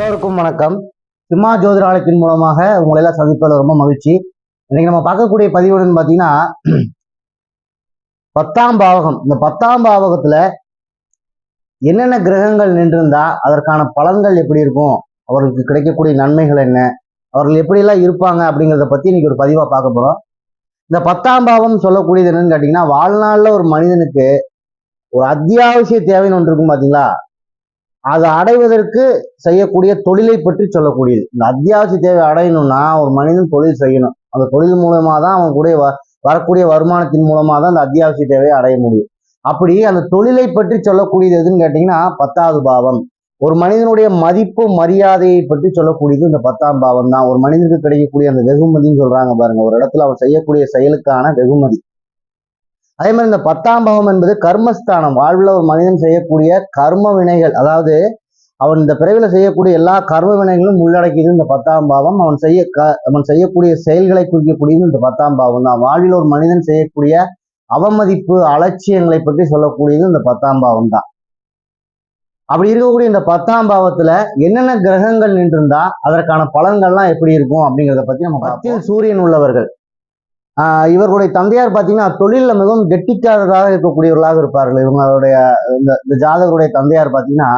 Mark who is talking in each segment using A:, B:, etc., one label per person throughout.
A: எல்லோருக்கும் வணக்கம். சிம்மா ஜோதிடாலயத்தின் மூலமாக உங்களை எல்லாம் சந்திப்பதில் ரொம்ப மகிழ்ச்சி. இன்னைக்கு நம்ம பார்க்கக்கூடிய பதிவுடன் பார்த்தீங்கன்னா 10ஆம் பாவகம். இந்த 10ஆம் பாவகத்துல என்னென்ன கிரகங்கள் நின்றிருந்தா அதற்கான பலன்கள் எப்படி இருக்கும், அவர்களுக்கு கிடைக்கக்கூடிய நன்மைகள் என்ன, அவர்கள் எப்படியெல்லாம் இருப்பாங்க அப்படிங்கிறத பத்தி இன்னைக்கு ஒரு பதிவா பார்க்க போறோம். இந்த 10ஆம் பாவம் சொல்லக்கூடியது என்னன்னு கேட்டீங்கன்னா, வாழ்நாள்ல ஒரு மனிதனுக்கு ஒரு அத்தியாவசிய தேவைன்னு ஒன்று இருக்கும் பார்த்தீங்களா, அதை அடைவதற்கு செய்யக்கூடிய தொழிலை பற்றி சொல்லக்கூடியது. இந்த அத்தியாவசிய தேவை அடையணும்னா ஒரு மனிதன் தொழில் செய்யணும். அந்த தொழில் மூலமா தான் அவன் கூட வரக்கூடிய வருமானத்தின் மூலமா தான் அந்த அத்தியாவசிய தேவையை அடைய முடியும். அப்படி அந்த தொழிலை பற்றி சொல்லக்கூடியது எதுன்னு கேட்டீங்கன்னா 10வது பாவம். ஒரு மனிதனுடைய மதிப்பு மரியாதையை பற்றி சொல்லக்கூடியது இந்த 10ஆம் பாவம் தான். ஒரு மனிதனுக்கு கிடைக்கக்கூடிய அந்த வெகுமதின்னு சொல்றாங்க பாருங்க, ஒரு இடத்துல அவன் செய்யக்கூடிய செயலுக்கான வெகுமதி. அதே மாதிரி இந்த 10ஆம் பாவம் என்பது கர்மஸ்தானம். வாழ்வில் ஒரு மனிதன் செய்யக்கூடிய கர்ம வினைகள், அதாவது அவன் இந்த பிறவில செய்யக்கூடிய எல்லா கர்ம வினைகளும் உள்ளடக்கியது இந்த 10ஆம் பாவம். அவன் செய்யக்கூடிய செயல்களை குறிக்கக்கூடியது இந்த 10ஆம் பாவம் தான். வாழ்வில் ஒரு மனிதன் செய்யக்கூடிய அவமதிப்பு அலட்சியங்களை பற்றி சொல்லக்கூடியது இந்த 10ஆம் பாவம் தான். அப்படி இருக்கக்கூடிய இந்த 10ஆம் பாவத்துல என்னென்ன கிரகங்கள் நின்றிருந்தா அதற்கான பலன்கள்லாம் எப்படி இருக்கும் அப்படிங்கிறத பத்தி நம்ம 10ல் சூரியன் உள்ளவர்கள். இவர்களுடைய தந்தையார் பார்த்தீங்கன்னா தொழிலில் மிகவும் கெட்டிக்காரராக இருக்கக்கூடியவர்களாக இருப்பார்கள். இவங்களுடைய இந்த ஜாதகருடைய தந்தையார் பார்த்தீங்கன்னா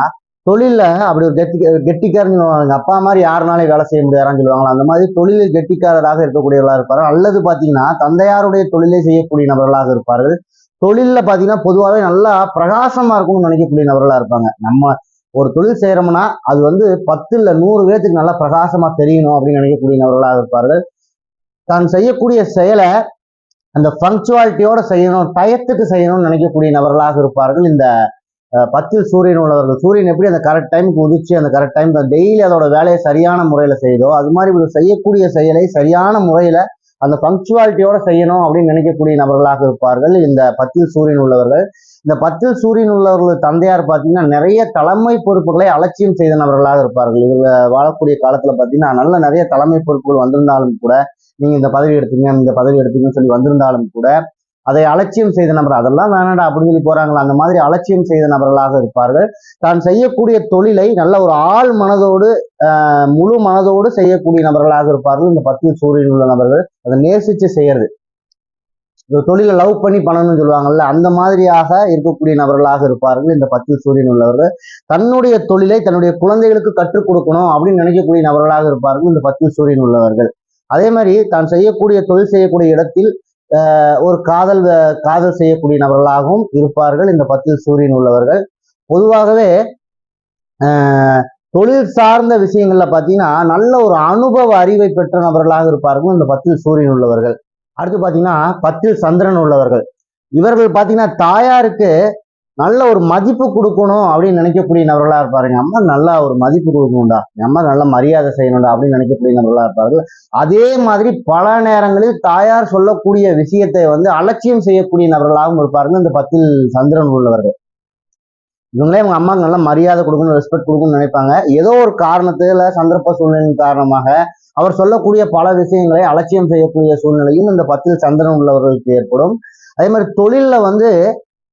A: தொழில அப்படி ஒரு கெட்டிக்காரன்னு சொல்லுவாங்க. அப்பா மாதிரி யாருனாலே வேலை செய்ய முடியாதான்னு சொல்லுவாங்களா, அந்த மாதிரி தொழிலில் கெட்டிக்காரராக இருக்கக்கூடியவர்களாக இருப்பார்கள். அல்லது பார்த்தீங்கன்னா தந்தையாருடைய தொழிலை செய்யக்கூடிய நபர்களாக இருப்பார்கள். தொழிலில் பார்த்தீங்கன்னா பொதுவாகவே நல்லா பிரகாசமா இருக்கும்னு நினைக்கக்கூடிய நபர்களாக இருப்பாங்க. நம்ம ஒரு தொழில் செய்யறோம்னா அது 10 இல்ல 100 பேருக்கு நல்லா பிரகாசமா தெரியணும் அப்படின்னு நினைக்கக்கூடிய நபர்களாக இருப்பார்கள். தான் செய்யக்கூடிய செயலை அந்த பங்க்சுவாலிட்டியோட செய்யணும், டயத்துக்கு செய்யணும்னு நினைக்கக்கூடிய நபர்களாக இருப்பார்கள் இந்த 10ல் சூரியன் உள்ளவர்கள். சூரியன் எப்படி அந்த கரெக்ட் டைமுக்கு உதிச்சு அந்த கரெக்ட் டைம் டெய்லி அதோட வேலையை சரியான முறையில செய்தோ, அது மாதிரி இவர் செய்யக்கூடிய செயலை சரியான முறையில அந்த பங்க்சுவாலிட்டியோட செய்யணும் அப்படின்னு நினைக்கக்கூடிய நபர்களாக இருப்பார்கள் இந்த 10ல் சூரியன் உள்ளவர்கள். இந்த 10ல் சூரியன் உள்ளவர்கள் தந்தையார் பார்த்தீங்கன்னா நிறைய தலைமை பொறுப்புகளை அலட்சியம் செய்த நபர்களாக இருப்பார்கள். இவங்க வாழக்கூடிய காலத்துல பார்த்தீங்கன்னா நிறைய தலைமை பொறுப்புகள் வந்திருந்தாலும் கூட, நீங்க இந்த பதவி எடுத்தீங்க இந்த பதவி எடுத்தீங்கன்னு சொல்லி வந்திருந்தாலும் கூட அதை அலட்சியம் செய்த நபர், அதெல்லாம் வேணாடா அப்படின்னு சொல்லி போறாங்களா, அந்த மாதிரி அலட்சியம் செய்த நபர்களாக இருப்பார்கள். தான் செய்யக்கூடிய தொழிலை நல்ல ஒரு ஆள் மனதோடு முழு மனதோடு செய்யக்கூடிய நபர்களாக இருப்பார்கள் இந்த 10ல் சூரியன் உள்ள நபர்கள். அதை நேசிச்சு செய்யறது, இந்த தொழிலை லவ் பண்ணி பண்ணணும்னு சொல்லுவாங்கல்ல, அந்த மாதிரியாக இருக்கக்கூடிய நபர்களாக இருப்பார்கள் இந்த 10ல் சூரியன் உள்ளவர்கள். தன்னுடைய தொழிலை தன்னுடைய குழந்தைகளுக்கு கற்றுக் கொடுக்கணும் அப்படின்னு நினைக்கக்கூடிய நபர்களாக இருப்பார்கள் இந்த 10ல் சூரியன் உள்ளவர்கள். அதே மாதிரி தான் செய்யக்கூடிய தொழில் செய்யக்கூடிய இடத்தில் ஒரு காதல் செய்யக்கூடிய நபர்களாகவும் இருப்பார்கள் இந்த 10ல் சூரியன் உள்ளவர்கள். பொதுவாகவே தொழில் சார்ந்த விஷயங்கள்ல பார்த்தீங்கன்னா நல்ல ஒரு அனுபவ அறிவை பெற்ற நபர்களாக இருப்பார்கள் இந்த 10ல் சூரியன் உள்ளவர்கள். அடுத்து பார்த்தீங்கன்னா 10ல் சந்திரன் உள்ளவர்கள். இவர்கள் பார்த்தீங்கன்னா தாயாருக்கு நல்ல ஒரு மதிப்பு கொடுக்கணும் அப்படின்னு நினைக்கக்கூடிய நபர்களா இருப்பாருங்க. அம்மா நல்லா ஒரு மதிப்பு கொடுக்கணும்டா, அம்மா நல்ல மரியாதை செய்யணும்டா அப்படின்னு நினைக்கக்கூடிய நபர்களா இருப்பார்கள். அதே மாதிரி பல நேரங்களில் தாயார் சொல்லக்கூடிய விஷயத்தை அலட்சியம் செய்யக்கூடிய நபர்களாகவும் இருப்பார்கள் இந்த 10ல் சந்திரன் உள்ளவர்கள். இவங்களே அவங்க அம்மாவுக்கு நல்ல மரியாதை கொடுக்கணும், ரெஸ்பெக்ட் கொடுக்கணும்னு நினைப்பாங்க. ஏதோ ஒரு காரணத்துல சந்தர்ப்ப சூழ்நிலையின் காரணமாக அவர் சொல்லக்கூடிய பல விஷயங்களை அலட்சியம் செய்யக்கூடிய சூழ்நிலையும் இந்த 10ல் சந்திரன் உள்ளவர்களுக்கு ஏற்படும். அதே மாதிரி தொழில்ல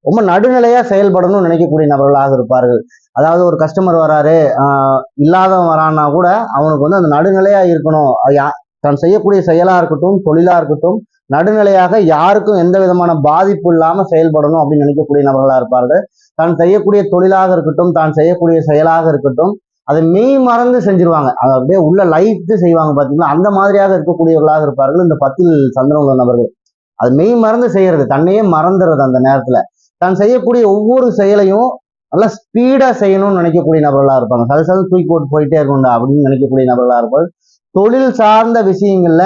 A: ரொம்ப நடுநிலையா செயல்படணும்னு நினைக்கக்கூடிய நபர்களாக இருப்பார்கள். அதாவது ஒரு கஸ்டமர் வராரு, இல்லாதவன் வரான்னா கூட அவனுக்கு அந்த நடுநிலையா இருக்கணும். தான் செய்யக்கூடிய செயலா இருக்கட்டும் தொழிலா இருக்கட்டும் நடுநிலையாக யாருக்கும் எந்த விதமான பாதிப்பு இல்லாம செயல்படணும் அப்படின்னு நினைக்கக்கூடிய நபர்களா இருப்பார்கள். தான் செய்யக்கூடிய தொழிலாக இருக்கட்டும் தான் செய்யக்கூடிய செயலாக இருக்கட்டும் அதை மெய் மறந்து செஞ்சிருவாங்க. அதை அப்படியே உள்ள லைட்டு செய்வாங்க பார்த்தீங்களா, அந்த மாதிரியாக இருக்கக்கூடியவர்களாக இருப்பார்கள் இந்த 10ல் சந்திரன் உள்ள நபர்கள். அது மெய் மறந்து செய்யறது, தன்னையே மறந்துடுறது. அந்த நேரத்துல தான் செய்யக்கூடிய ஒவ்வொரு செயலையும் நல்லா ஸ்பீடா செய்யணும்னு நினைக்கக்கூடிய நபர்களா இருப்பாங்க. சது தூக்கி போட்டு போயிட்டே இருக்கும்டா அப்படின்னு நினைக்கக்கூடிய நபர்களா இருப்பாங்க. தொழில் சார்ந்த விஷயங்கள்ல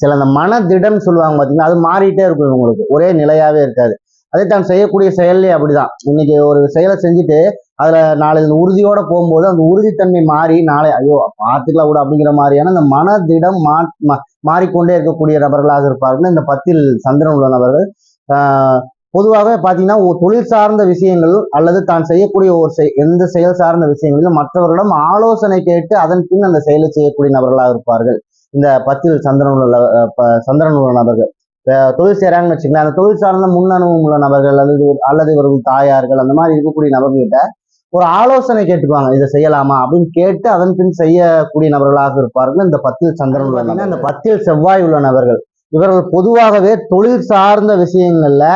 A: சில அந்த மனதிடம் சொல்லுவாங்க பார்த்தீங்கன்னா, அது மாறிட்டே இருக்கும், உங்களுக்கு ஒரே நிலையாவே இருக்காது. அதே தான் செய்யக்கூடிய செயல்லே அப்படிதான். இன்னைக்கு ஒரு செயலை செஞ்சுட்டு அதுல நாளை உறுதியோட போகும்போது அந்த உறுதித்தன்மை மாறி நாளை ஐயோ பார்த்துக்கலாம் கூட அப்படிங்கிற மாதிரியான அந்த மனதிடம் மாறிக்கொண்டே இருக்கக்கூடிய நபர்களாக இருப்பார்கள் இந்த 10ல் சந்திரன் உள்ள நபர்கள். பொதுவாக பார்த்தீங்கன்னா தொழில் சார்ந்த விஷயங்கள் அல்லது தான் செய்யக்கூடிய எந்த செயல் சார்ந்த விஷயங்களிலும் மற்றவர்களிடம் ஆலோசனை கேட்டு அதன் பின் அந்த செயலை செய்யக்கூடிய நபர்களாக இருப்பார்கள் இந்த 10ல் சந்திரன் உள்ள நபர்கள். தொழில் செய்யறாங்கன்னு வச்சுக்கலாம், அந்த தொழில் சார்ந்த முன் அனுபவம் உள்ள நபர்கள் அல்லது இவர்கள் தாயார்கள் அந்த மாதிரி இருக்கக்கூடிய நபர்கள்கிட்ட ஒரு ஆலோசனை கேட்டுக்குவாங்க, இதை செய்யலாமா அப்படின்னு கேட்டு அதன் பின் செய்யக்கூடிய நபர்களாக இருப்பார்கள் இந்த 10ல் சந்திரன் உள்ள நபர்கள். இந்த 10ல் செவ்வாய் உள்ள நபர்கள் இவர்கள் பொதுவாகவே தொழில் சார்ந்த விஷயங்கள்ல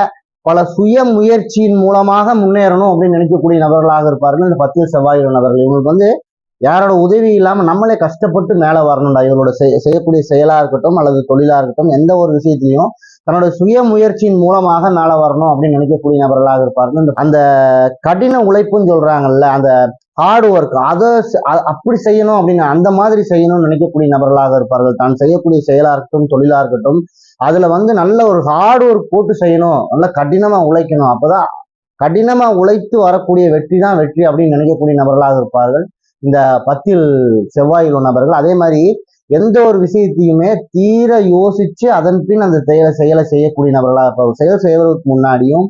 A: பல சுய முயற்சியின் மூலமாக முன்னேறணும் அப்படின்னு நினைக்கக்கூடிய நபர்களாக இருப்பார்கள் இந்த 10ல் செவ்வாய் உள்ள நபர்கள். இவங்களுக்கு வந்து யாரோட உதவி இல்லாம நம்மளே கஷ்டப்பட்டு மேல வரணும்டா. இவரோட செய்யக்கூடிய செயலா இருக்கட்டும் அல்லது தொழிலா இருக்கட்டும், எந்த ஒரு விஷயத்திலையும் தன்னோட சுய முயற்சியின் மூலமாக மேல வரணும் அப்படின்னு நினைக்கக்கூடிய நபர்களாக இருப்பார்கள். அந்த கடின உழைப்புன்னு சொல்றாங்கல்ல, அந்த ஹார்ட் ஒர்க், அதை அப்படி செய்யணும் அப்படின்னு அந்த மாதிரி செய்யணும்னு நினைக்கக்கூடிய நபர்களாக இருப்பார்கள். தான் செய்யக்கூடிய செயலா இருக்கட்டும் தொழிலா இருக்கட்டும், அதுல வந்து நல்ல ஒரு ஹார்ட் ஒர்க் போட்டு செய்யணும், நல்லா கடினமா உழைக்கணும், அப்பதான் கடினமா உழைத்து வரக்கூடிய வெற்றி தான் வெற்றி அப்படின்னு நினைக்கக்கூடிய நபர்களாக இருப்பார்கள் இந்த 10ல் செவ்வாய் உள்ள நபர்கள். அதே மாதிரி எந்த ஒரு விஷயத்தையுமே தீர யோசிச்சு அதன் பின் அந்த செயலை செய்யக்கூடிய நபர்களாக இருப்பார்கள். செயல் செய்வதற்கு முன்னாடியும்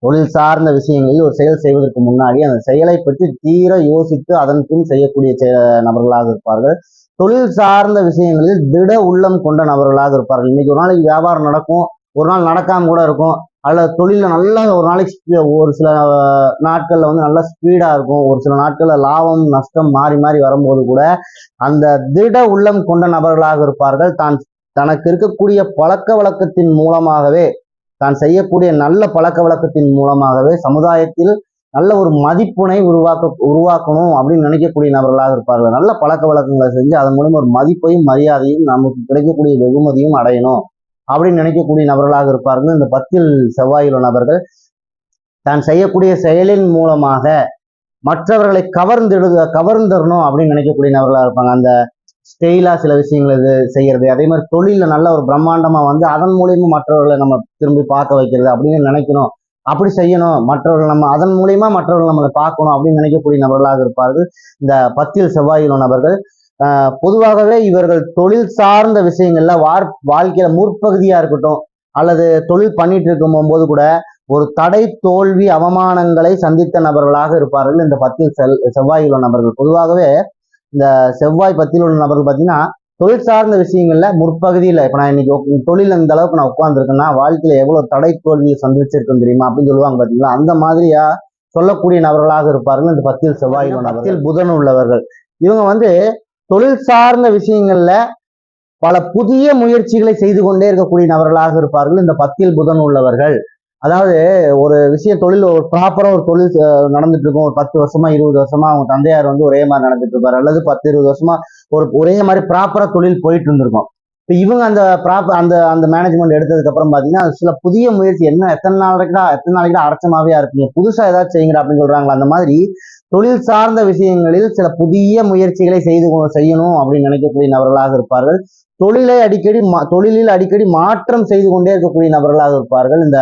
A: தொழில் சார்ந்த விஷயங்களில் ஒரு செயல் செய்வதற்கு முன்னாடி அந்த செயலை பற்றி தீர யோசித்து அதன் பின் செய்யக்கூடிய நபர்களாக இருப்பார்கள். தொழில் சார்ந்த விஷயங்களில் திட உள்ளம் கொண்ட நபர்களாக இருப்பார்கள். இன்னைக்கு ஒரு நாளைக்கு வியாபாரம் நடக்கும், ஒரு நாள் நடக்காம கூட இருக்கும், அல்லது தொழில நல்லா ஒரு நாளைக்கு ஒரு சில நாட்கள்ல வந்து நல்லா ஸ்பீடா இருக்கும், ஒரு சில நாட்கள்ல லாபம் நஷ்டம் மாறி மாறி வரும்போது கூட அந்த திட உள்ளம் கொண்ட நபர்களாக இருப்பார்கள். தனக்கு இருக்கக்கூடிய பழக்க வழக்கத்தின் மூலமாகவே, தான் செய்யக்கூடிய நல்ல பழக்க வழக்கத்தின் மூலமாகவே சமுதாயத்தில் நல்ல ஒரு மதிப்பினை உருவாக்கணும் அப்படின்னு நினைக்கக்கூடிய நபர்களாக இருப்பார்கள். நல்ல பழக்க வழக்கங்களை செஞ்சு அதன் மூலம் ஒரு மதிப்பையும் மரியாதையும் நமக்கு கிடைக்கக்கூடிய வெகுமதியும் அடையணும் அப்படின்னு நினைக்கக்கூடிய நபர்களாக இருப்பார்கள் இந்த 10ல் செவ்வாயுள்ள நபர்கள். தான் செய்யக்கூடிய செயலின் மூலமாக மற்றவர்களை கவர்ந்துடணும் அப்படின்னு நினைக்கக்கூடிய நபர்களாக இருப்பாங்க. அந்த ஸ்டெயிலா சில விஷயங்கள் இது செய்யறது, அதே மாதிரி தொழில நல்ல ஒரு பிரம்மாண்டமா வந்து அதன் மூலியமா மற்றவர்களை நம்ம திரும்பி பார்க்க வைக்கிறது அப்படின்னு நினைக்கணும், அப்படி செய்யணும், மற்றவர்கள் நம்ம அதன் மூலியமா மற்றவர்கள் நம்மளை பார்க்கணும் அப்படின்னு நினைக்கக்கூடிய நபர்களாக இருப்பார்கள் இந்த 10ல் செவ்வாயுள்ள நபர்கள். பொதுவாகவே இவர்கள் தொழில் சார்ந்த விஷயங்கள்ல வாழ்க்கையில முற்பகுதியா இருக்கட்டும் அல்லது தொழில் பண்ணிட்டு இருக்கும் போது கூட ஒரு தடை தோல்வி அவமானங்களை சந்தித்த நபர்களாக இருப்பார்கள் இந்த 10ல் செவ்வாயுள்ள நபர்கள். பொதுவாகவே இந்த செவ்வாய் 10ல் உள்ள நபர்கள் பார்த்தீங்கன்னா தொழில் சார்ந்த விஷயங்கள்ல முற்பகுதியில, இப்ப நான் இன்னைக்கு தொழில் இந்த அளவுக்கு நான் உட்கார்ந்துருக்கேன்னா வாழ்க்கையில எவ்வளவு தடை தோல்வியை சந்திச்சிருக்கேன் தெரியுமா அப்படின்னு சொல்லுவாங்க பாத்தீங்களா, அந்த மாதிரியா சொல்லக்கூடிய நபர்களாக இருப்பார்கள் இந்த 10ல் செவ்வாய் உள்ள நபர்கள். 10ல் புதன் உள்ளவர்கள் இவங்க வந்து தொழில் சார்ந்த விஷயங்கள்ல பல புதிய முயற்சிகளை செய்து கொண்டே இருக்கக்கூடிய நபர்களாக இருப்பார்கள் இந்த 10ல் புதன் உள்ளவர்கள். அதாவது ஒரு விஷயம் தொழில் ஒரு ப்ராப்பரா ஒரு தொழில் நடந்துட்டு இருக்கும், ஒரு 10 வருஷமா 20 வருஷமா அவங்க தந்தையார் வந்து ஒரே மாதிரி நடந்துட்டு இருப்பாரு, அல்லது 10-20 வருஷமா ஒரே மாதிரி ப்ராப்பரா தொழில் போயிட்டு இருந்திருக்கும். இப்போ இவங்க அந்த அந்த அந்த மேனேஜ்மெண்ட் எடுத்ததுக்கு அப்புறம் பாத்தீங்கன்னா சில புதிய முயற்சி, எத்தனை நாளைக்கு அரைச்சமாவே இருப்பீங்க, புதுசா ஏதாச்சும் செய்யுங்க அப்படின்னு சொல்றாங்களா, அந்த மாதிரி தொழில் சார்ந்த விஷயங்களில் சில புதிய முயற்சிகளை செய்யணும் அப்படின்னு நினைக்கக்கூடிய நபர்களாக இருப்பார்கள். தொழிலில் அடிக்கடி மாற்றம் செய்து கொண்டே இருக்கக்கூடிய நபர்களாக இருப்பார்கள் இந்த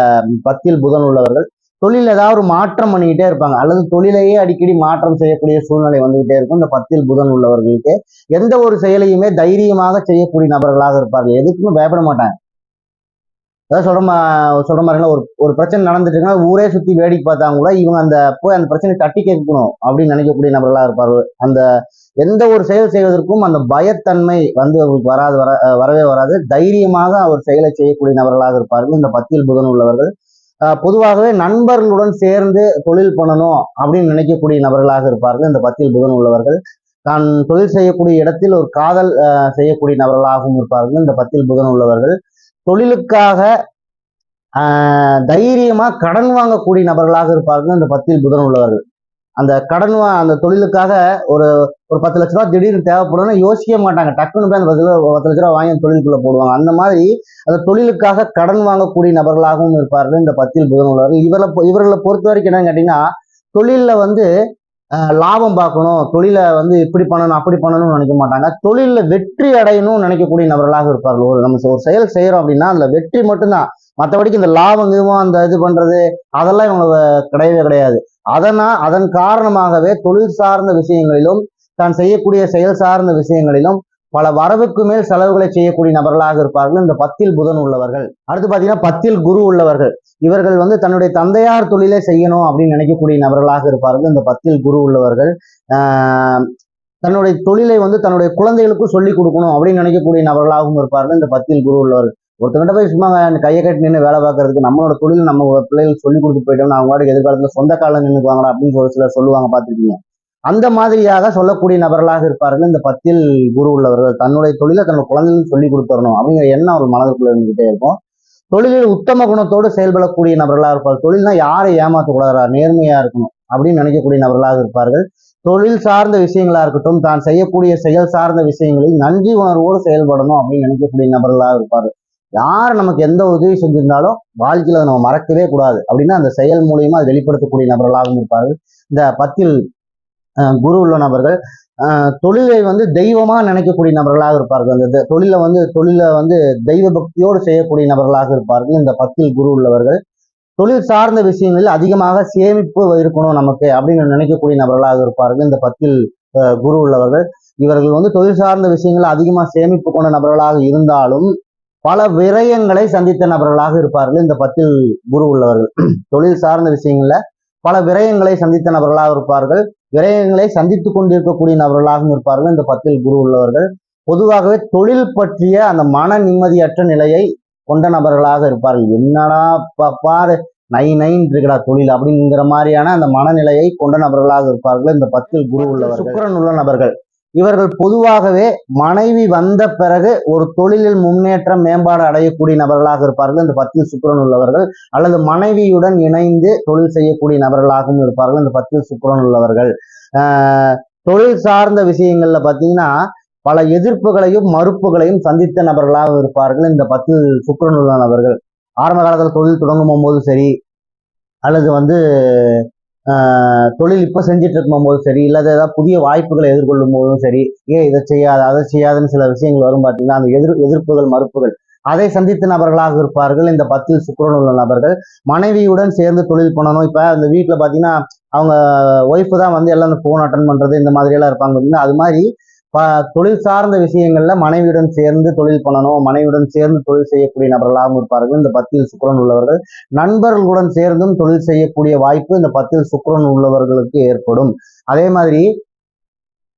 A: 10ல் புதன் உள்ளவர்கள். தொழில் ஏதாவது ஒரு மாற்றம் பண்ணிக்கிட்டே இருப்பாங்க, அல்லது தொழிலையே அடிக்கடி மாற்றம் செய்யக்கூடிய சூழ்நிலை வந்துகிட்டே இருக்கும் இந்த 10ல் புதன் உள்ளவர்களுக்கு. எந்த ஒரு செயலையுமே தைரியமாக செய்யக்கூடிய நபர்களாக இருப்பார்கள், எதுக்குமே பயப்பட மாட்டாங்க. அதாவது சொல்ற மாதிரினா ஒரு பிரச்சனை நடந்துட்டு இருக்குன்னா ஊரே சுத்தி வேடிக்கை பார்த்தாங்க கூட இவங்க போய் அந்த பிரச்சனை தட்டி கேட்கணும் அப்படின்னு நினைக்கக்கூடிய நபர்களாக இருப்பார்கள். அந்த எந்த ஒரு செயல் செய்வதற்கும் அந்த பயத்தன்மை வந்து அவங்களுக்கு வரவே வராது. தைரியமாக ஒரு செயலை செய்யக்கூடிய நபர்களாக இருப்பார்கள் இந்த 10ல் புதன் உள்ளவர்கள். பொதுவாகவே நண்பர்களுடன் சேர்ந்து தொழில் பண்ணணும் அப்படின்னு நினைக்கக்கூடிய நபர்களாக இருப்பார்கள் இந்த 10ல் புதன் உள்ளவர்கள். தான் தொழில் செய்யக்கூடிய இடத்தில் ஒரு காதல் செய்யக்கூடிய நபர்களாகவும் இருப்பார்கள் இந்த 10ல் புதன் உள்ளவர்கள். தொழிலுக்காக தைரியமா கடன் வாங்கக்கூடிய நபர்களாக இருப்பார்கள் இந்த 10ல் புதன் உள்ளவர்கள். அந்த அந்த தொழிலுக்காக ஒரு 10 லட்ச ரூபா திடீர்னு தேவைப்படும்னா யோசிக்க மாட்டாங்க, டக்குன்னு போய் அந்த 10 லட்ச ரூபா வாங்கி தொழிலுக்குள்ள போடுவாங்க. அந்த மாதிரி அந்த தொழிலுக்காக கடன் வாங்கக்கூடிய நபர்களாகவும் இருப்பார்கள் இந்த 10ல் புதன் உள்ளவர்கள். இவர்களை பொறுத்த வரைக்கும் என்னன்னு கேட்டீங்கன்னா, தொழில்ல வந்து லாபம் பார்க்கணும், தொழிலை வந்து இப்படி பண்ணணும் அப்படி பண்ணணும்னு நினைக்க மாட்டாங்க, தொழில வெற்றி அடையணும்னு நினைக்கக்கூடிய நபர்களாக இருப்பார்கள். நம்ம ஒரு செயல் செய்யறோம் அப்படின்னா அதுல வெற்றி மட்டும்தான், மற்றபடிக்கு இந்த லாபம் அந்த இது பண்றது அதெல்லாம் இவங்க கிடையவே கிடையாது. அதன் காரணமாகவே தொழில் சார்ந்த விஷயங்களிலும் தான் செய்யக்கூடிய செயல் சார்ந்த விஷயங்களிலும் பல வரவுக்கு மேல் செலவுகளை செய்யக்கூடிய நபர்களாக இருப்பார்கள் இந்த 10ல் புதன் உள்ளவர்கள். அடுத்து பாத்தீங்கன்னா 10ல் குரு உள்ளவர்கள். இவர்கள் வந்து தன்னுடைய தந்தையார் தொழிலை செய்யணும் அப்படின்னு நினைக்கக்கூடிய நபர்களாக இருப்பார்கள் இந்த 10ல் குரு உள்ளவர்கள். தன்னுடைய தொழிலை வந்து தன்னுடைய குழந்தைகளுக்கும் சொல்லிக் கொடுக்கணும் அப்படின்னு நினைக்கக்கூடிய நபர்களாகவும் இருப்பார்கள் இந்த 10ல் குரு உள்ளவர்கள். ஒருத்தங்கிட்ட போய் சும்மா கையை கட்டி நின்று வேலை பார்க்கறதுக்கு நம்மளோட தொழில் நம்ம பிள்ளைகளுக்கு சொல்லி கொடுத்து போயிட்டோம்னா அவங்க வாட்டுக்கு எதிர்காலத்துல சொந்த காலம் நின்றுக்குவாங்களா அப்படின்னு ஒரு சிலர் சொல்லுவாங்க, பார்த்துருக்கீங்க. அந்த மாதிரியாக சொல்லக்கூடிய நபர்களாக இருப்பார்கள் இந்த 10ல் குரு உள்ளவர்கள். தன்னுடைய தொழிலை தன்னோட குழந்தைகளுக்கு சொல்லி கொடுத்துடணும் அப்படிங்கிற எண்ணம் அவர் மனதுக்குள்ள இருந்துகிட்டே இருக்கும். தொழிலில் உத்தம குணத்தோடு செயல்படக்கூடிய நபர்களாக இருப்பார்கள். தொழில்னா யாரை ஏமாற்றக்கூடாதா, நேர்மையா இருக்கணும் அப்படின்னு நினைக்கக்கூடிய நபர்களாக இருப்பார்கள். தொழில் சார்ந்த விஷயங்களா இருக்கட்டும், தான் செய்யக்கூடிய செயல் சார்ந்த விஷயங்களில் நன்றி உணர்வோடு செயல்படணும் அப்படின்னு நினைக்கக்கூடிய நபர்களாக இருப்பார்கள். யார் நமக்கு எந்த உதவி செஞ்சிருந்தாலும் வாழ்க்கையில நம்ம மறக்கவே கூடாது அப்படின்னா அந்த செயல் மூலியமா அதை வெளிப்படுத்தக்கூடிய நபர்களாகவும் இருப்பார்கள் இந்த 10ல் குரு உள்ள நபர்கள். தொழிலை தெய்வமா நினைக்கக்கூடிய நபர்களாக இருப்பார்கள். அந்த தொழிலை தெய்வ பக்தியோடு செய்யக்கூடிய நபர்களாக இருப்பார்கள் இந்த 10ல் குரு உள்ளவர்கள். தொழில் சார்ந்த விஷயங்களில் அதிகமாக சேமிப்பு இருக்கணும் நமக்கு அப்படின்னு நினைக்கக்கூடிய நபர்களாக இருப்பார்கள் இந்த 10ல் குரு உள்ளவர்கள். இவர்கள் தொழில் சார்ந்த விஷயங்கள் அதிகமாக சேமிப்பு கொண்ட நபர்களாக இருந்தாலும் பல விரயங்களை சந்தித்த நபர்களாக இருப்பார்கள் இந்த 10ல் குரு உள்ளவர்கள். தொழில் சார்ந்த விஷயங்கள்ல பல விரயங்களை சந்தித்த நபர்களாக இருப்பார்கள். விரயங்களை சந்தித்துக் கொண்டிருக்கக்கூடிய நபர்களாகவும் இருப்பார்கள் இந்த 10ல் குரு உள்ளவர்கள். பொதுவாகவே தொழில் பற்றிய அந்த மன நிம்மதியற்ற நிலையை கொண்ட நபர்களாக இருப்பார்கள். என்னடா பாரு நைன் இருக்குடா தொழில் அப்படிங்கிற மாதிரியான அந்த மனநிலையை கொண்ட நபர்களாக இருப்பார்கள் இந்த 10ல் குரு உள்ளவர்கள். சுக்கிரன் உள்ள நபர்கள் இவர்கள் பொதுவாகவே மனைவி வந்த பிறகு ஒரு தொழிலில் முன்னேற்றம் மேம்பாடு அடையக்கூடிய நபர்களாக இருப்பார்கள் இந்த 10ல் சுக்கிரன் உள்ளவர்கள். அல்லது மனைவியுடன் இணைந்து தொழில் செய்யக்கூடிய நபர்களாகவும் இருப்பார்கள் இந்த 10ல் சுக்கிரன் உள்ளவர்கள். தொழில் சார்ந்த விஷயங்கள்ல பார்த்தீங்கன்னா பல எதிர்ப்புகளையும் மறுப்புகளையும் சந்தித்த நபர்களாக இருப்பார்கள் இந்த 10ல் சுக்கிரன் உள்ள நபர்கள். ஆரம்ப காலத்தில் தொழில் தொடங்கும் போது சரி, அல்லது தொழில் இப்போ செஞ்சுட்டு இருக்கும் போதும் சரி, இல்லாத ஏதாவது புதிய வாய்ப்புகளை எதிர்கொள்ளும் போதும் சரி, இதை செய்யாது அதை செய்யாதுன்னு சில விஷயங்கள் வரும் பார்த்தீங்கன்னா, அந்த எதிர்ப்புகள் மறுப்புகள் அதை சந்தித்த நபர்களாக இருப்பார்கள் இந்த 10ல் சுக்கிரன் உள்ள நபர்கள். மனைவியுடன் சேர்ந்து தொழில் பண்ணணும். இப்போ அந்த வீட்டில் பார்த்தீங்கன்னா அவங்க ஒய்ஃபு தான் எல்லாம் ஃபோன் அட்டன் பண்ணுறது இந்த மாதிரியெல்லாம் இருப்பாங்க பார்த்தீங்கன்னா, அது மாதிரி தொழில் சார்ந்த விஷயங்கள்ல மனைவியுடன் சேர்ந்து தொழில் பண்ணணும், மனைவியுடன் சேர்ந்து தொழில் செய்யக்கூடிய நபர்களாகவும் இருப்பார்கள் இந்த 10ல் சுக்கிரன் உள்ளவர்கள். நண்பர்களுடன் சேர்ந்தும் தொழில் செய்யக்கூடிய வாய்ப்பு இந்த 10ல் சுக்கிரன் உள்ளவர்களுக்கு ஏற்படும். அதே மாதிரி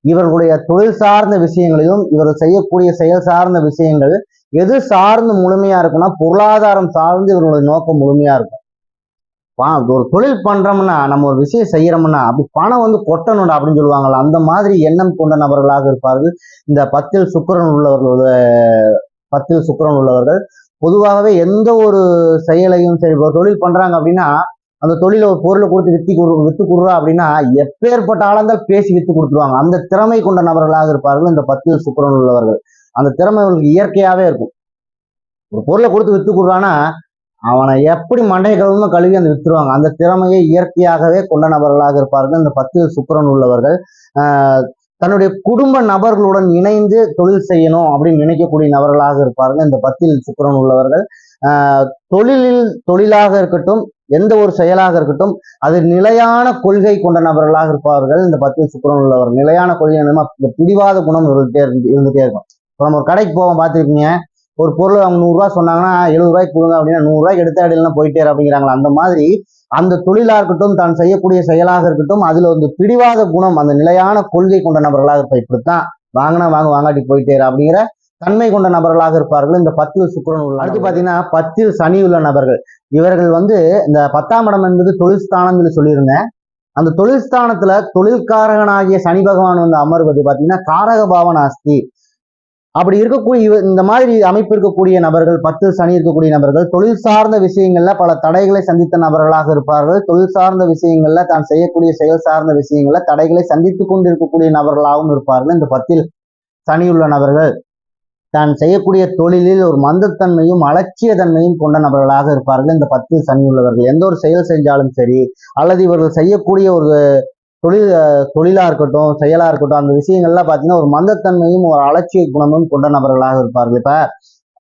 A: இவர்களுடைய தொழில் சார்ந்த விஷயங்களிலும் இவர்கள் செய்யக்கூடிய செயல் சார்ந்த விஷயங்கள் எது சார்ந்து முழுமையா இருக்குன்னா பொருளாதாரம் சார்ந்து இவர்களுடைய நோக்கம் முழுமையா இருக்கும். ஒரு தொழில் பண்றோம்னா நம்ம ஒரு விஷயம் செய்யறோம்னா அப்படி பணம் கொட்டணும்டா அப்படின்னு சொல்லுவாங்கல்ல, அந்த மாதிரி எண்ணம் கொண்ட நபர்களாக இருப்பார்கள் இந்த 10ல் சுக்கிரன் உள்ளவர்கள். பொதுவாகவே எந்த ஒரு செயலையும் சரி, ஒரு தொழில் பண்றாங்க அப்படின்னா அந்த தொழில ஒரு பொருளை கொடுத்து வித்து கொடுறா அப்படின்னா எப்பேற்பட்ட ஆளந்தால் பேசி வித்து கொடுத்துருவாங்க. அந்த திறமை கொண்ட நபர்களாக இருப்பார்கள் இந்த 10ல் சுக்கிரன் உள்ளவர்கள். அந்த திறமை அவர்களுக்கு இயற்கையாவே இருக்கும். ஒரு பொருளை கொடுத்து வித்து கொடுறான்னா அவனை எப்படி மண்டைய கழுவி அந்த வித்துருவாங்க. அந்த திறமையை இயற்கையாகவே கொண்ட நபர்களாக இருப்பார்கள் இந்த 10ல் சுக்கிரன் உள்ளவர்கள். தன்னுடைய குடும்ப நபர்களுடன் இணைந்து தொழில் செய்யணும் அப்படின்னு நினைக்கக்கூடிய நபர்களாக இருப்பார்கள் இந்த 10ல் சுக்கிரன் உள்ளவர்கள். தொழிலாக இருக்கட்டும், எந்த ஒரு செயலாக இருக்கட்டும், அது நிலையான கொள்கை கொண்ட நபர்களாக இருப்பார்கள் இந்த 10ல் சுக்கிரன் உள்ளவர்கள். நிலையான கொள்கை என்னமா, இந்த பிடிவாத குணம் இருந்துட்டே இருக்கும். இப்போ நம்ம ஒரு கடைக்கு போவோம், பார்த்துருக்கீங்க, ஒரு பொருள் அவங்க 100 ரூபா சொன்னாங்கன்னா 70 ரூபாய்க்கு கொடுங்க அப்படின்னா 100 ரூபாய்க்கு எடுத்த அடையிலாம் போயிட்டே அப்படிங்கிறாங்களா, அந்த மாதிரி அந்த தொழிலா இருக்கட்டும், தான் செய்யக்கூடிய செயலாக இருக்கட்டும், அதுல பிடிவாத குணம், அந்த நிலையான கொள்கை கொண்ட நபர்களாக இருப்பார். இப்படித்தான் வாங்கினா வாங்காட்டி போயிட்டே அப்படிங்கிற தன்மை கொண்ட நபர்களாக இருப்பார்கள் இந்த 10ல் சுக்கிரன் உள்ள. அடுத்து பாத்தீங்கன்னா 10ல் சனி உள்ள நபர்கள். இவர்கள் இந்த 10ஆம் இடம் என்பது தொழில் ஸ்தானம் சொல்லியிருந்தேன். அந்த தொழில் ஸ்தானத்துல தொழில்காரகனாகிய சனி பகவான் அமர்வது பாத்தீங்கன்னா காரக பாவன அஸ்தி. அப்படி இருக்கக்கூடிய இந்த மாதிரி அமைப்பு இருக்கக்கூடிய நபர்கள், 10 சனி இருக்கக்கூடிய நபர்கள் தொழில் சார்ந்த விஷயங்கள்ல பல தடைகளை சந்தித்த நபர்களாக இருப்பார்கள். தொழில் சார்ந்த விஷயங்கள்ல தான் செய்யக்கூடிய செயல் சார்ந்த விஷயங்கள்ல தடைகளை சந்தித்துக் கொண்டிருக்கக்கூடிய நபர்களாகவும் இருப்பார்கள் இந்த 10ல் சனி உள்ள நபர்கள். தான் செய்யக்கூடிய தொழிலில் ஒரு மந்தத்தன்மையும் அலட்சிய தன்மையும் கொண்ட நபர்களாக இருப்பார்கள் இந்த 10ல் சனி உள்ளவர்கள். எந்த ஒரு செயல் செஞ்சாலும் சரி, அல்லது இவர்கள் செய்யக்கூடிய ஒரு தொழிலா இருக்கட்டும், செயலா இருக்கட்டும், அந்த விஷயங்கள்லாம் பார்த்தீங்கன்னா ஒரு மந்தத்தன்மையும் ஒரு அலட்சிய குணமும் கொண்ட நபர்களாக இருப்பார்கள். இப்ப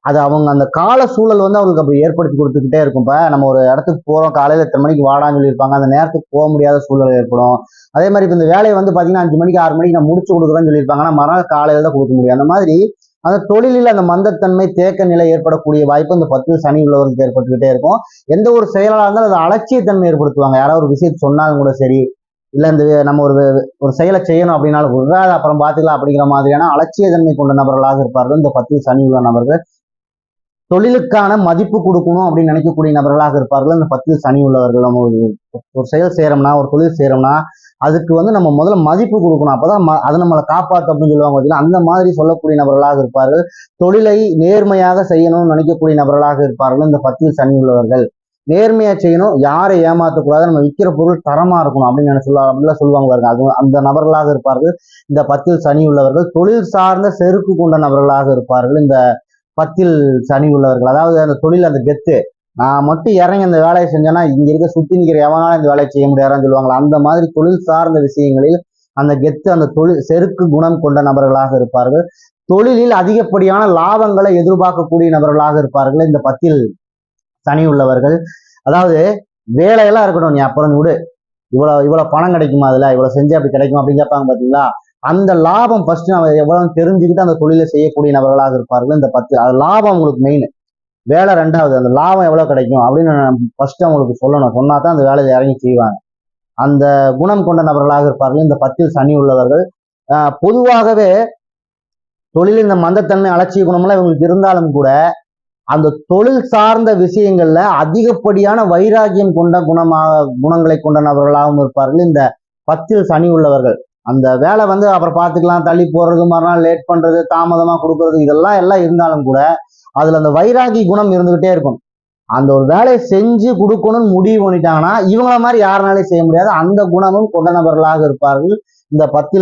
A: அது அவங்க அந்த கால சூழல் அவங்களுக்கு அப்படி ஏற்படுத்தி கொடுத்துக்கிட்டே இருக்கும். இப்ப நம்ம ஒரு இடத்துக்கு போறோம், காலையில எத்தனை மணிக்கு வாடான்னு சொல்லியிருப்பாங்க, அந்த நேரத்துக்கு போக முடியாத சூழல் ஏற்படும். அதே மாதிரி இப்ப இந்த வேலையை பாத்தீங்கன்னா 5 மணிக்கு 6 மணிக்கு நான் முடிச்சு கொடுக்குறேன்னு சொல்லியிருப்பாங்க, ஆனா மறுநாள் காலையில தான் கொடுக்க முடியும். அந்த மாதிரி அந்த தொழிலில் அந்த மந்தத்தன்மை தேக்க நிலை ஏற்படக்கூடிய வாய்ப்பு இந்த 10ல் சனி உள்ளவர்களுக்கு ஏற்பட்டுக்கிட்டே இருக்கும். எந்த ஒரு செயலாக இருந்தாலும் அது அலட்சியத்தன்மை ஏற்படுத்துவாங்க. யாராவது ஒரு விஷயத்தை சொன்னாலும் கூட சரி, இல்ல நம்ம ஒரு செயலை செய்யணும் அப்படின்னாலும் அப்புறம் பார்த்துக்கலாம் அப்படிங்கிற மாதிரியான அலட்சிய தன்மை கொண்ட நபர்களாக இருப்பார்கள் இந்த 10ல் சனி உள்ள நபர்கள். தொழிலுக்கான மதிப்பு கொடுக்கணும் அப்படின்னு நினைக்கக்கூடிய நபர்களாக இருப்பார்கள் இந்த 10 சனி உள்ளவர்கள். நம்ம ஒரு செயல் செய்யறோம்னா, ஒரு தொழில் செய்யறோம்னா அதுக்கு வந்து நம்ம முதல்ல மதிப்பு கொடுக்கணும். அப்பதான் அது நம்மளை காப்பாற்று அப்படின்னு சொல்லுவாங்க பார்த்தீங்கன்னா, அந்த மாதிரி சொல்லக்கூடிய நபர்களாக இருப்பார்கள். தொழிலை நேர்மையாக செய்யணும்னு நினைக்கக்கூடிய நபர்களாக இருப்பார்கள் இந்த 10 சனி உள்ளவர்கள். நேர்மையா செய்யணும், யாரை ஏமாற்றக்கூடாது, நம்ம விற்கிற பொருள் தரமா இருக்கணும் அப்படின்னு அப்படிலாம் சொல்லுவாங்க பாருங்க. அது அந்த நபர்களாக இருப்பார்கள் இந்த 10 சனி உள்ளவர்கள். தொழில் சார்ந்த செருக்கு கொண்ட நபர்களாக இருப்பார்கள் இந்த 10 சனி உள்ளவர்கள். அதாவது அந்த தொழில் அந்த கெத்து, நான் மட்டும் இறங்கி அந்த வேலையை செஞ்சேன்னா இங்க இருக்க சுத்தி நிற்கிற எவனாலும் இந்த வேலையை செய்ய முடியாதுன்னு சொல்லுவாங்களா, அந்த மாதிரி தொழில் சார்ந்த விஷயங்களில் அந்த கெத்து, அந்த தொழில் செருக்கு குணம் கொண்ட நபர்களாக இருப்பார்கள். தொழிலில் அதிகப்படியான லாபங்களை எதிர்பார்க்கக்கூடிய நபர்களாக இருப்பார்கள் இந்த 10 சனி உள்ளவர்கள். அதாவது வேலையெல்லாம் இருக்கட்டும், நீ அப்புறம் விடு, இவ்வளவு பணம் கிடைக்குமா, அதுல இவ்வளவு செஞ்சு அப்படி கிடைக்குமா அப்படின்னு கேட்பாங்க பாத்தீங்களா, அந்த லாபம் ஃபர்ஸ்ட் நம்ம எவ்வளவு தெரிஞ்சுக்கிட்டு அந்த தொழிலை செய்யக்கூடிய நபர்களாக இருப்பார்கள் இந்த 10. அது லாபம் உங்களுக்கு மெயின், வேலை ரெண்டாவது. அந்த லாபம் எவ்வளவு கிடைக்கும் அப்படின்னு ஃபர்ஸ்ட் அவங்களுக்கு சொல்லணும். சொன்னா தான் அந்த வேலையில இறங்கி செய்வாங்க. அந்த குணம் கொண்ட நபர்களாக இருப்பார்கள் இந்த 10 சனி உள்ளவர்கள். பொதுவாகவே தொழிலில் இந்த மந்தத்தன்மை, அலட்சிய குணம்லாம் இவங்களுக்கு இருந்தாலும் கூட அந்த தொழில் சார்ந்த விஷயங்கள்ல அதிகப்படியான வைராகியம் கொண்ட குணங்களை கொண்ட நபர்களாகவும் இருப்பார்கள் இந்த 10 சனி உள்ளவர்கள். அந்த வேலை வந்து அப்புறம் பார்த்துக்கலாம், தள்ளி போடுறது, மறுநாள் லேட் பண்றது, தாமதமா கொடுக்கறது, எல்லாம் இருந்தாலும் கூட அதுல அந்த வைராகி குணம் இருந்துகிட்டே இருக்கும். அந்த ஒரு வேலையை செஞ்சு கொடுக்கணும்னு முடிவு பண்ணிட்டாங்கன்னா இவங்கள மாதிரி யாருனாலே செய்ய முடியாது. அந்த குணமும் கொண்ட நபர்களாக இருப்பார்கள் இந்த 10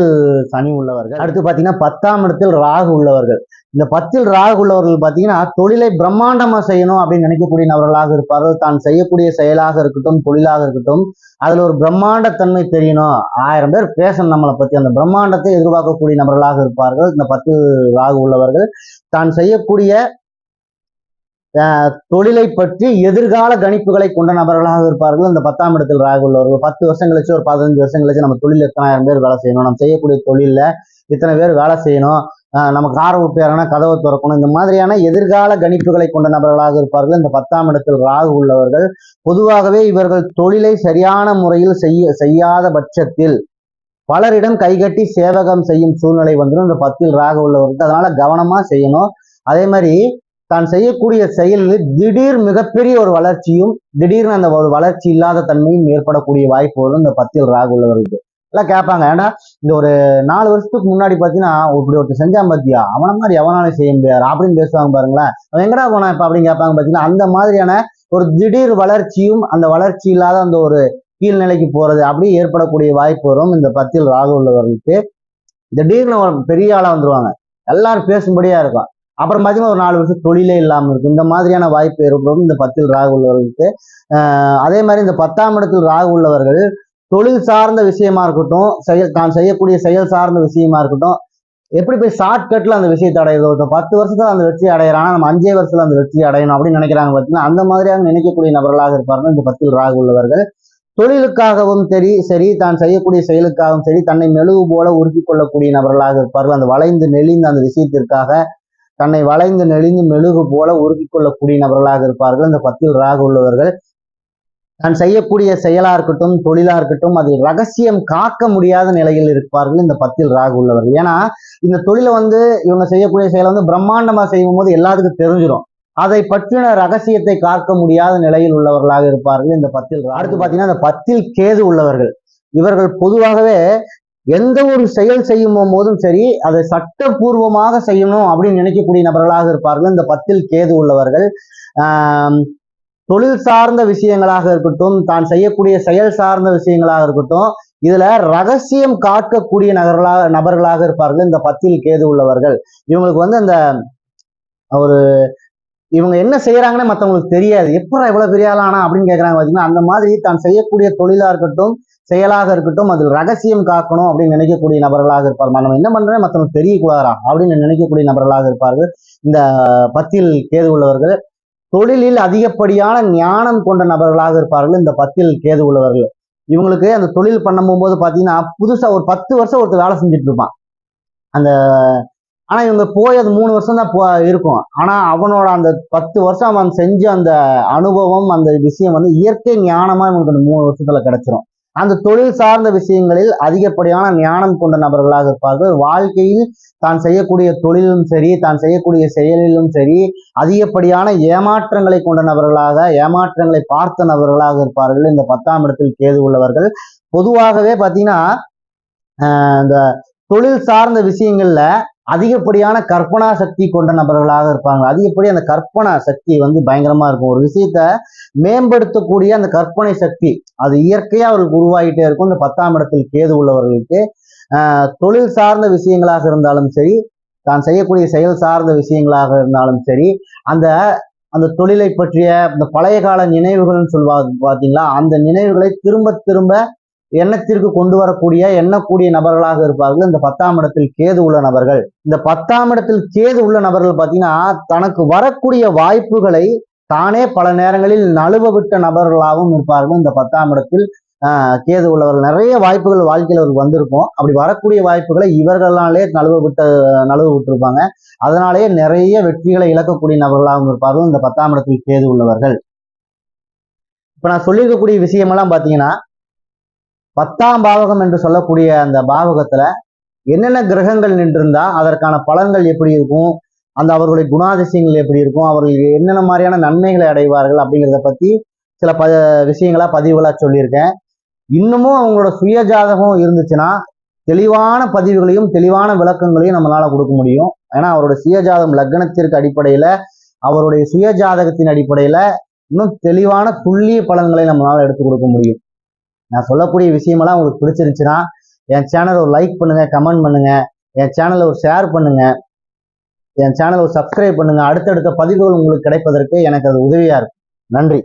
A: சனி உள்ளவர்கள். அடுத்து பாத்தீங்கன்னா 10ஆம் இடத்தில் ராகு உள்ளவர்கள். இந்த 10 ராகு உள்ளவர்கள் பாத்தீங்கன்னா தொழிலை பிரம்மாண்டமா செய்யணும் அப்படின்னு நினைக்கக்கூடிய நபர்களாக இருப்பார்கள். தான் செய்யக்கூடிய செயலாக இருக்கட்டும், தொழிலாக இருக்கட்டும், அதுல ஒரு பிரம்மாண்ட தன்மை தெரியணும், 1000 பேர் பேசணும் நம்மளை பத்தி, அந்த பிரம்மாண்டத்தை எதிர்பார்க்கக்கூடிய நபர்களாக இருப்பார்கள் இந்த 10 ராகு உள்ளவர்கள். தான் செய்யக்கூடிய தொழிலை பற்றி எதிர்கால கணிப்புகளை கொண்ட நபர்களாக இருப்பார்கள் இந்த 10ஆம் இடத்தில் ராகு உள்ளவர்கள். 10 வருஷம் கழிச்சு, ஒரு 15 வருஷம் கழிச்சு நம்ம தொழில் எத்தனாயிரம் பேர் வேலை செய்யணும், நம்ம செய்யக்கூடிய தொழில இத்தனை பேர் வேலை செய்யணும், நம்ம காரை விட்டு இறங்கினா கதவை திறக்கணும், இந்த மாதிரியான எதிர்கால கணிப்புகளை கொண்ட நபர்களாக இருப்பார்கள் இந்த 10ஆம் இடத்தில் ராகு உள்ளவர்கள். பொதுவாகவே இவர்கள் தொழிலை சரியான முறையில் செய்யாத பட்சத்தில் பலரிடம் கைகட்டி சேவகம் செய்யும் சூழ்நிலை வந்துடும் இந்த 10 ராகு உள்ளவர்களுக்கு. அதனால கவனமா செய்யணும். அதே மாதிரி தான் செய்யக்கூடிய செயலில் திடீர் மிகப்பெரிய ஒரு வளர்ச்சியும், திடீர்னு அந்த ஒரு வளர்ச்சி இல்லாத தன்மையும் ஏற்படக்கூடிய வாய்ப்பு வரும் இந்த 10 ராகு உள்ளவர்களுக்கு. எல்லாம் கேட்பாங்க, ஏன்னா இந்த ஒரு 4 வருஷத்துக்கு முன்னாடி பாத்தீங்கன்னா இப்படி ஒருத்தர் செஞ்சான் பாத்தியா, அவன மாதிரி எவனாலும் செய்ய முடியாது அப்படின்னு பேசுவாங்க பாருங்களேன். அவன் எங்கடா போனா இப்ப அப்படின்னு கேட்பாங்க பாத்தீங்கன்னா, அந்த மாதிரியான ஒரு திடீர் வளர்ச்சியும் அந்த வளர்ச்சி இல்லாத அந்த ஒரு கீழ்நிலைக்கு போறது அப்படி ஏற்படக்கூடிய வாய்ப்பு வரும் இந்த 10 ராகு உள்ளவர்களுக்கு. திடீர்னு பெரிய ஆளா வந்துருவாங்க, எல்லாரும் பேசும்படியா இருக்கும். அப்புறம் பார்த்தீங்கன்னா ஒரு 4 வருஷம் தொழிலே இல்லாமல் இருக்கும். இந்த மாதிரியான வாய்ப்பு ஏற்படும் இந்த 10 ராகு உள்ளவர்களுக்கு. அதே மாதிரி இந்த 10ஆம் இடத்தில் ராகு உள்ளவர்கள் தொழில் சார்ந்த விஷயமா இருக்கட்டும், தான் செய்யக்கூடிய செயல் சார்ந்த விஷயமா இருக்கட்டும், எப்படி போய் ஷார்ட்கட்ல அந்த விஷயத்தை அடையுதோ, 10 வருஷத்துல அந்த வெற்றி அடையிறானா நம்ம 5 வருஷத்துல அந்த வெற்றி அடையணும் அப்படின்னு நினைக்கிறாங்க பார்த்தீங்கன்னா, அந்த மாதிரியாக நினைக்கக்கூடிய நபர்களாக இருப்பார்கள் இந்த 10 ராகு உள்ளவர்கள். தொழிலுக்காகவும் சரி, தான் செய்யக்கூடிய செயலுக்காகவும் சரி, தன்னை மெழுகு போல உருக்கி கொள்ளக்கூடிய நபர்களாக இருப்பார்கள். அந்த வளைந்து நெளிந்த அந்த விஷயத்திற்காக தன்னை வளைந்து நெளிந்து மெழுகு போல உருக்கி கொள்ளக்கூடிய நபர்களாக இருப்பார்கள் இந்த 10 ராகு உள்ளவர்கள். தான் செய்யக்கூடிய செயலா இருக்கட்டும், தொழிலா இருக்கட்டும், அது ரகசியம் காக்க முடியாத நிலையில் இருப்பார்கள் இந்த 10 ராகு உள்ளவர்கள். ஏன்னா இந்த தொழிலை வந்து இவங்க செய்யக்கூடிய செயலை வந்து பிரம்மாண்டமா செய்யும் போது எல்லாத்துக்கும் தெரிஞ்சிடும். அதை பற்றின ரகசியத்தை காக்க முடியாத நிலையில் உள்ளவர்களாக இருப்பார்கள் இந்த 10 ராகு. அடுத்து பாத்தீங்கன்னா இந்த 10 கேது உள்ளவர்கள். இவர்கள் பொதுவாகவே எந்த ஒரு செயல் செய்யும் போதும் சரி, அதை சட்டபூர்வமாக செய்யணும் அப்படின்னு நினைக்கக்கூடிய நபர்களாக இருப்பார்கள் இந்த 10 கேது உள்ளவர்கள். தொழில் சார்ந்த விஷயங்களாக இருக்கட்டும், தான் செய்யக்கூடிய செயல் சார்ந்த விஷயங்களாக இருக்கட்டும், இதுல ரகசியம் காக்கக்கூடிய நபர்களாக இருப்பார்கள் இந்த 10 கேது உள்ளவர்கள். இவங்களுக்கு வந்து அந்த ஒரு இவங்க என்ன செய்யறாங்கன்னு மற்றவங்களுக்கு தெரியாது. எப்படா இவ்வளவு பெரிய ஆளானா அப்படின்னு கேட்கறாங்க பாத்தீங்கன்னா, அந்த மாதிரி தான் செய்யக்கூடிய தொழிலா இருக்கட்டும், செயலாக இருக்கட்டும், அதில் ரகசியம் காக்கணும் அப்படின்னு நினைக்கக்கூடிய நபர்களாக இருப்பார்கள். நம்ம என்ன பண்றோம் மற்றவங்களுக்கு தெரியக்கூடாதா அப்படின்னு நினைக்கக்கூடிய நபர்களாக இருப்பார்கள் இந்த 10 கேது உள்ளவர்கள். தொழிலில் அதிகப்படியான ஞானம் கொண்ட நபர்களாக இருப்பார்கள் இந்த 10 கேது உள்ளவர்கள். இவங்களுக்கு அந்த தொழில் பண்ணும் போது பாத்தீங்கன்னா புதுசா ஒரு 10 வருஷம் ஒருத்தர் வேலை செஞ்சுட்டு இருப்பான். அந்த ஆனா இவங்க போய் அது 3 வருஷம் தான் இருக்கும். ஆனா அவனோட அந்த 10 வருஷம் அவன் செஞ்ச அந்த அனுபவம், அந்த விஷயம் வந்து இயற்கை ஞானமா இவங்களுக்கு அந்த 3 வருஷத்துல கிடைச்சிரும். அந்த தொழில் சார்ந்த விஷயங்களில் அதிகப்படியான ஞானம் கொண்ட நபர்களாக இருப்பார்கள். வாழ்க்கையில் தான் செய்யக்கூடிய தொழிலும் சரி, தான் செய்யக்கூடிய செயலிலும் சரி, அதிகப்படியான ஏமாற்றங்களை கொண்ட நபர்களாக, ஏமாற்றங்களை பார்த்த நபர்களாக இருப்பார்கள் இந்த 10ஆம் இடத்தில் கேது உள்ளவர்கள். பொதுவாகவே பார்த்தீங்கன்னா இந்த தொழில் சார்ந்த விஷயங்கள்ல அதிகப்படியான கற்பனா சக்தி கொண்ட நபர்களாக இருப்பாங்க. அதிகப்படி அந்த கற்பனா சக்தி பயங்கரமா இருக்கும். ஒரு விஷயத்த மேம்படுத்தக்கூடிய அந்த கற்பனை சக்தி அது இயற்கையா அவர்களுக்கு உருவாகிட்டே இருக்கும். இந்த 10ஆம் இடத்தில் கேது உள்ளவர்களுக்கு தொழில் சார்ந்த விஷயங்களாக இருந்தாலும் சரி, தான் செய்யக்கூடிய செயல் சார்ந்த விஷயங்களாக இருந்தாலும் சரி, அந்த அந்த தொழிலை பற்றிய இந்த பழைய கால நினைவுகள்னு சொல்லுவாங்க பார்த்தீங்களா, அந்த நினைவுகளை திரும்ப திரும்ப எண்ணத்திற்கு கொண்டு வரக்கூடிய எண்ணக்கூடிய நபர்களாக இருப்பார்கள் இந்த 10ஆம் இடத்தில் கேது உள்ள நபர்கள். இந்த 10ஆம் இடத்தில் கேது உள்ள நபர்கள் பார்த்தீங்கன்னா தனக்கு வரக்கூடிய வாய்ப்புகளை தானே பல நேரங்களில் நழுவ விட்ட நபர்களாகவும் இருப்பார்கள் இந்த 10ஆம் இடத்தில் கேது உள்ளவர்கள். நிறைய வாய்ப்புகள் வாழ்க்கையில் அவருக்கு வந்திருக்கும். அப்படி வரக்கூடிய வாய்ப்புகளை இவர்களாலே நழுவ விட்டிருப்பாங்க. அதனாலேயே நிறைய வெற்றிகளை இழக்கக்கூடிய நபர்களாகவும் இருப்பார்கள் இந்த 10ஆம் இடத்தில் கேது உள்ளவர்கள். இப்ப நான் சொல்லியிருக்கக்கூடிய விஷயமெல்லாம் பார்த்தீங்கன்னா 10ஆம் பாவகம் என்று சொல்லக்கூடிய அந்த பாவகத்துல என்னென்ன கிரகங்கள் நின்றிருந்தா அதற்கான பலன்கள் எப்படி இருக்கும், அந்த அவர்களுடைய குணாதிசயங்கள் எப்படி இருக்கும், அவர்கள் என்னென்ன மாதிரியான நன்மைகளை அடைவார்கள் அப்படிங்கிறத பத்தி சில விஷயங்களா பதிவுகளா சொல்லியிருக்கேன். இன்னமும் அவங்களோட சுய ஜாதகம் இருந்துச்சுன்னா தெளிவான பதிவுகளையும் தெளிவான விளக்கங்களையும் நம்மளால கொடுக்க முடியும். ஏன்னா அவருடைய சுய ஜாதகம் லக்னத்திற்கு அடிப்படையில, அவருடைய சுய ஜாதகத்தின் அடிப்படையில இன்னும் தெளிவான துல்லிய பலன்களை நம்மளால எடுத்து கொடுக்க முடியும். நான் சொல்லக்கூடிய விஷயமெல்லாம் உங்களுக்கு பிடிச்சிருந்துச்சுன்னா என் சேனலை ஒரு லைக் பண்ணுங்க, கமெண்ட் பண்ணுங்க, என் சேனலை ஒரு ஷேர் பண்ணுங்க, என் சேனலை ஒரு சப்ஸ்கிரைப் பண்ணுங்க. அடுத்தடுத்த பதிவுகள் உங்களுக்கு கிடைப்பதற்கு எனக்கு அது உதவியா இருக்கும். நன்றி.